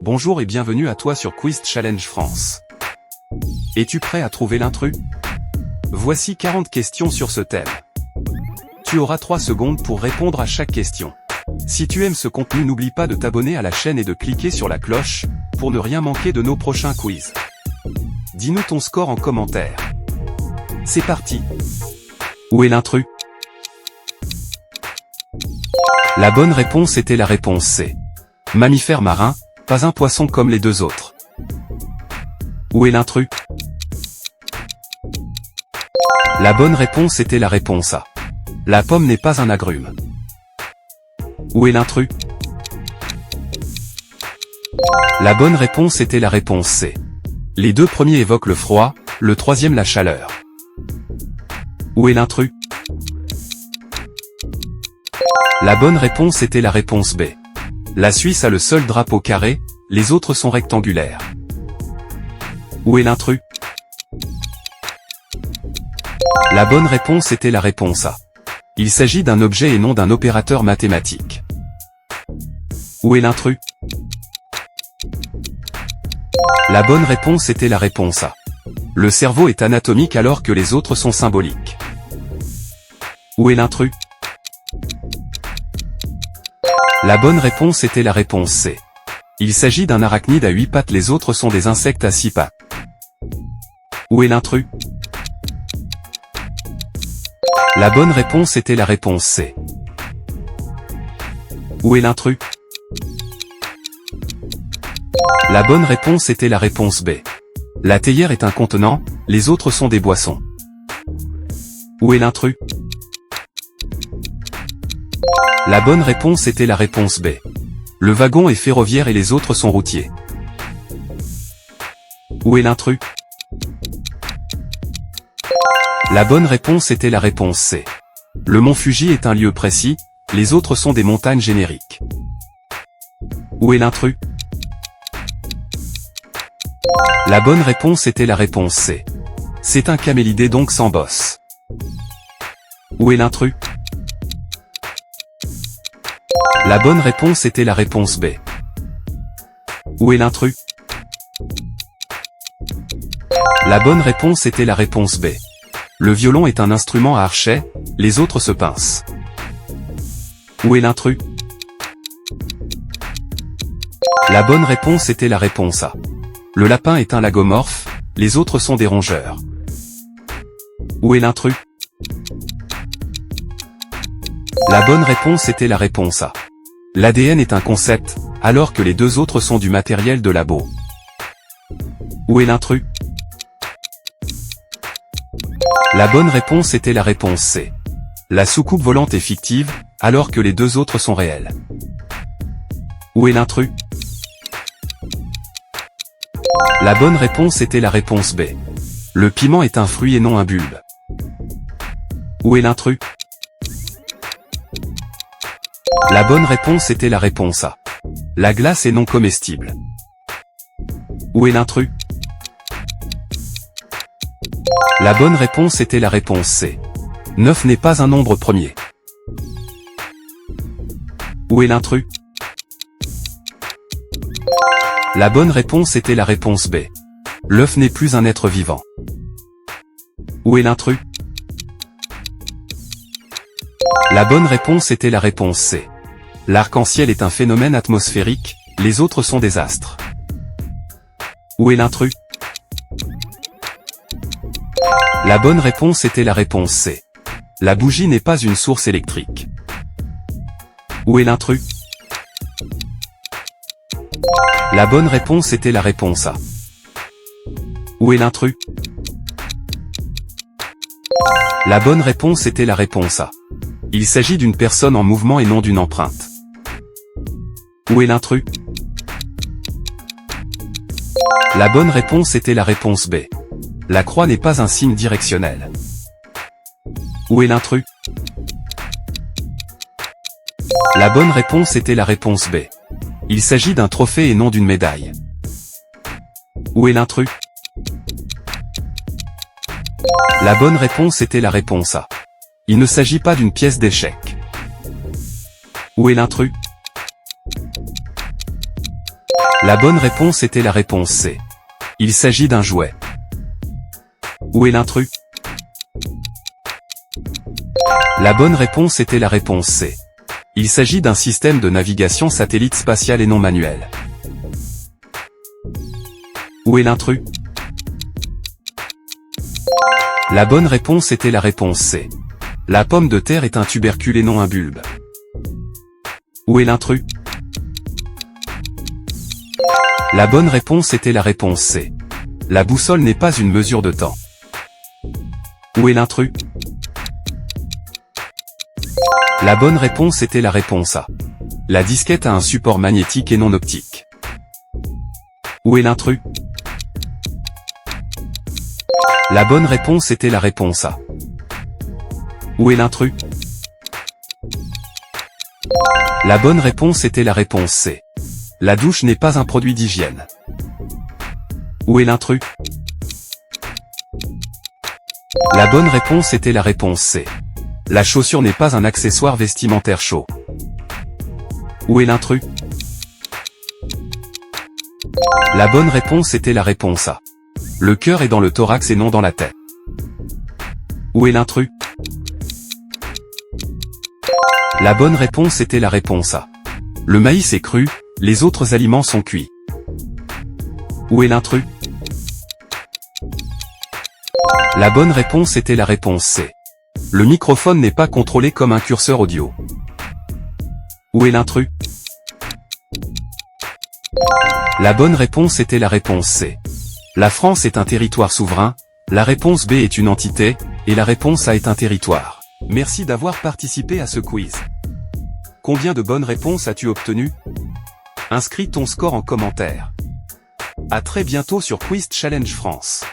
Bonjour et bienvenue à toi sur Quiz Challenge France. Es-tu prêt à trouver l'intrus? Voici 40 questions sur ce thème. Tu auras 3 secondes pour répondre à chaque question. Si tu aimes ce contenu, n'oublie pas de t'abonner à la chaîne et de cliquer sur la cloche, pour ne rien manquer de nos prochains quiz. Dis-nous ton score en commentaire. C'est parti. Où est l'intrus? La bonne réponse était la réponse C. Mammifère marin, pas un poisson comme les deux autres. Où est l'intrus? La bonne réponse était la réponse A. La pomme n'est pas un agrume. Où est l'intrus? La bonne réponse était la réponse C. Les deux premiers évoquent le froid, le troisième la chaleur. Où est l'intrus? La bonne réponse était la réponse B. La Suisse a le seul drapeau carré, les autres sont rectangulaires. Où est l'intrus? La bonne réponse était la réponse A. Il s'agit d'un objet et non d'un opérateur mathématique. Où est l'intrus? La bonne réponse était la réponse A. Le cerveau est anatomique alors que les autres sont symboliques. Où est l'intrus? La bonne réponse était la réponse C. Il s'agit d'un arachnide à 8 pattes, les autres sont des insectes à 6 pattes. Où est l'intrus? La bonne réponse était la réponse C. Où est l'intrus? La bonne réponse était la réponse B. La théière est un contenant, les autres sont des boissons. Où est l'intrus? La bonne réponse était la réponse B. Le wagon est ferroviaire et les autres sont routiers. Où est l'intrus? La bonne réponse était la réponse C. Le mont Fuji est un lieu précis, les autres sont des montagnes génériques. Où est l'intrus? La bonne réponse était la réponse C. C'est un camélidé donc sans bosse. Où est l'intrus? La bonne réponse était la réponse B. Où est l'intrus? La bonne réponse était la réponse B. Le violon est un instrument à archet, les autres se pincent. Où est l'intrus? La bonne réponse était la réponse A. Le lapin est un lagomorphe, les autres sont des rongeurs. Où est l'intrus? La bonne réponse était la réponse A. L'ADN est un concept, alors que les deux autres sont du matériel de labo. Où est l'intrus? La bonne réponse était la réponse C. La soucoupe volante est fictive, alors que les deux autres sont réels. Où est l'intrus? La bonne réponse était la réponse B. Le piment est un fruit et non un bulbe. Où est l'intrus? La bonne réponse était la réponse A. La glace est non comestible. Où est l'intrus? La bonne réponse était la réponse C. 9 n'est pas un nombre premier. Où est l'intrus? La bonne réponse était la réponse B. L'œuf n'est plus un être vivant. Où est l'intrus? La bonne réponse était la réponse C. L'arc-en-ciel est un phénomène atmosphérique, les autres sont des astres. Où est l'intrus? La bonne réponse était la réponse C. La bougie n'est pas une source électrique. Où est l'intrus? La bonne réponse était la réponse A. Où est l'intrus? La bonne réponse était la réponse A. Il s'agit d'une personne en mouvement et non d'une empreinte. Où est l'intrus? La bonne réponse était la réponse B. La croix n'est pas un signe directionnel. Où est l'intrus? La bonne réponse était la réponse B. Il s'agit d'un trophée et non d'une médaille. Où est l'intrus? La bonne réponse était la réponse A. Il ne s'agit pas d'une pièce d'échec. Où est l'intrus? La bonne réponse était la réponse C. Il s'agit d'un jouet. Où est l'intrus? La bonne réponse était la réponse C. Il s'agit d'un système de navigation satellite spatial et non manuel. Où est l'intrus? La bonne réponse était la réponse C. La pomme de terre est un tubercule et non un bulbe. Où est l'intrus? La bonne réponse était la réponse C. La boussole n'est pas une mesure de temps. Où est l'intrus? La bonne réponse était la réponse A. La disquette a un support magnétique et non optique. Où est l'intrus? La bonne réponse était la réponse A. Où est l'intrus? La bonne réponse était la réponse C. La douche n'est pas un produit d'hygiène. Où est l'intrus? La bonne réponse était la réponse C. La chaussure n'est pas un accessoire vestimentaire chaud. Où est l'intrus? La bonne réponse était la réponse A. Le cœur est dans le thorax et non dans la tête. Où est l'intrus? La bonne réponse était la réponse A. Le maïs est cru, les autres aliments sont cuits. Où est l'intrus? La bonne réponse était la réponse C. Le microphone n'est pas contrôlé comme un curseur audio. Où est l'intrus? La bonne réponse était la réponse C. La France est un territoire souverain, la réponse B est une entité, et la réponse A est un territoire. Merci d'avoir participé à ce quiz. Combien de bonnes réponses as-tu obtenues? Inscris ton score en commentaire. À très bientôt sur Quiz Challenge France.